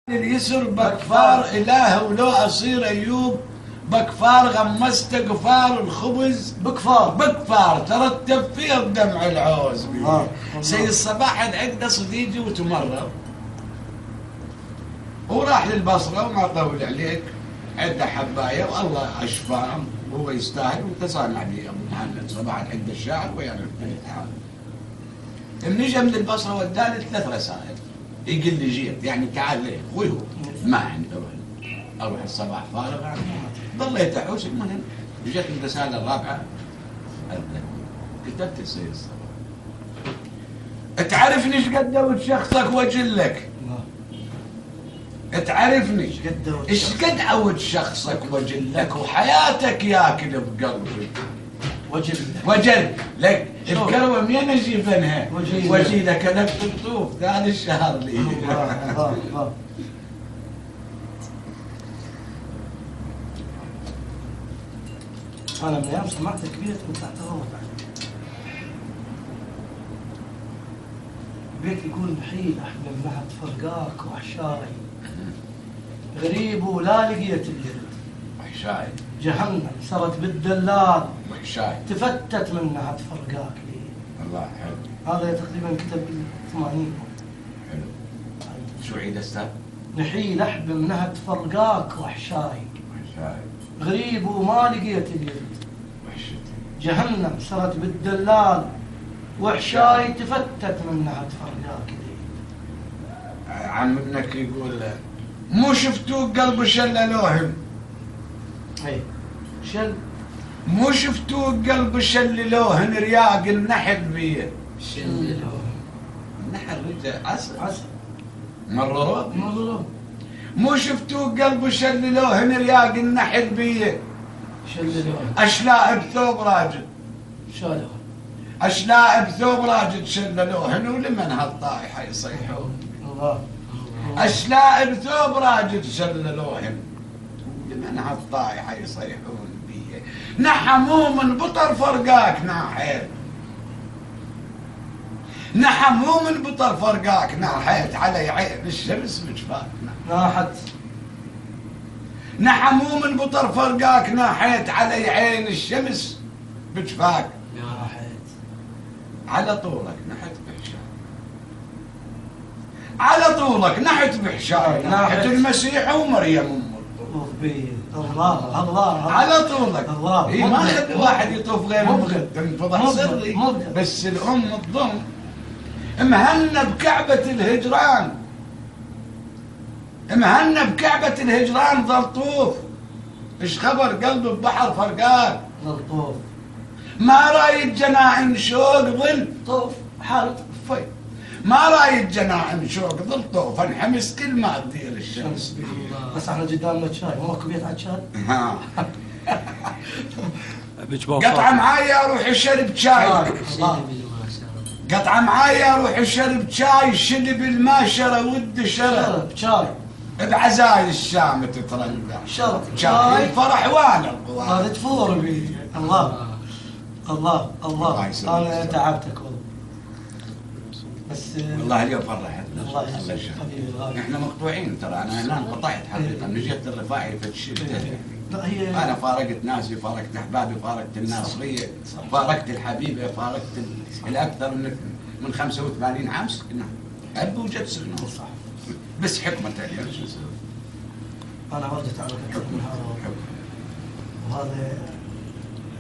اليسر بكفار إله ولو أصير أيوب بكفار غمست قفار الخبز بكفار ترتب فيه الدمع العوز سيد الصباح العقدة صديقي وتمرض وراح للبصرة وما طول عليك عدة حباية والله أشفاه وهو يستاهل وتصانع لي أبو محمد صباح العقدة الشاعر ويعني الامتحان النجم من البصرة وداني 3 رسائل يقول لي جيت يعني تعال ليه اخوي هو ما عندي اروح الصباح فارغ ضليت احوس المهم جت الرساله الرابعه كتبت السيد الصباح تعرفني ايش قد شخصك واجلك تعرفني ايش قد عود شخصك واجلك وحياتك ياكل بقلبي وجل لك الكروة منين اجيبنها؟ وجي لك لك تطوف ثاني الشهر لي انا من ايام سمعتك بيت كنت اعترض بيت يقول نحيل احمل نهت فرقاك وحشاي غريب ولا لقيت اليد وحشاي جهنم صارت بالدلال وحشاي تفتت منها تفرقاك لي الله حلو هذا تقريبا كتب 80 حلو شو عيد استاذ؟ نحيل احب منها تفرقاك وحشاي غريب وما لقيت اليد وحشتي جهنم صارت بالدلال وحشاي تفتت منها تفرقاك لي عم ابنك يقول مو شفتوه قلب شللوهم اي شل مو شفتوه قلب شللوهن رياق النحل بيه شللوهن النحل رجع عسل مرروا مو شفتوه قلب شللوهن رياق النحل بيه شللوهن اشلاء بثوب راجل شللوهن اشلاء بثوب راجل شللوهن ولمن هالطايحه يصيحون الله اشلاء بثوب راجل شللوهن لمن هالطايحه يصيحون بيه نحموا من بطر فرقاك ناحيت نحموا من بطر فرقاك ناحيت علي عين الشمس بجفاكنا ناحت نحموا من بطر فرقاك ناحيت علي عين الشمس بجفاك ناحت على طولك نحت بحشاي على طولك نحت بحشاي نحت المسيح ومريم ام الله على طولك الله اي ما خد واحد يطوف غير تنفضح سري مبغض. بس الام الضم مهنا بكعبة الهجران مهنا بكعبة الهجران ظل طوف ايش خبر قلب ببحر فرقان ظل طوف ما رايد جناعم شوق ظل طوف حال في ما رايد جناعم شوق ظل طوف انحمس كل ما تدير الشمس بس احنا قدامنا شاي ماكو بيت على شاي ها قطعة معايا اروح اشرب شاي قطعة معايا اروح اشرب شاي شلب الماشرة ود شرب شاي بعزايل الشام تترندع شرب شاي الفرح وانا القوى هذا تفور بي الله الله الله انا تعبتك والله بس والله اليوم فرحت الله يسلمك حبيبي الغالي احنا مقطوعين ترى انا هنا انقطعت حقيقة من جهة الرفاعي فتشيل لا هي انا فارقت ناسي فارقت احبابي فارقت الناصريه فارقت الحبيبه فارقت الاكثر من 85 عام سكنه اب وجد سكنه صح بس حكمه يعني انا ردت على فكره من هذا وهذا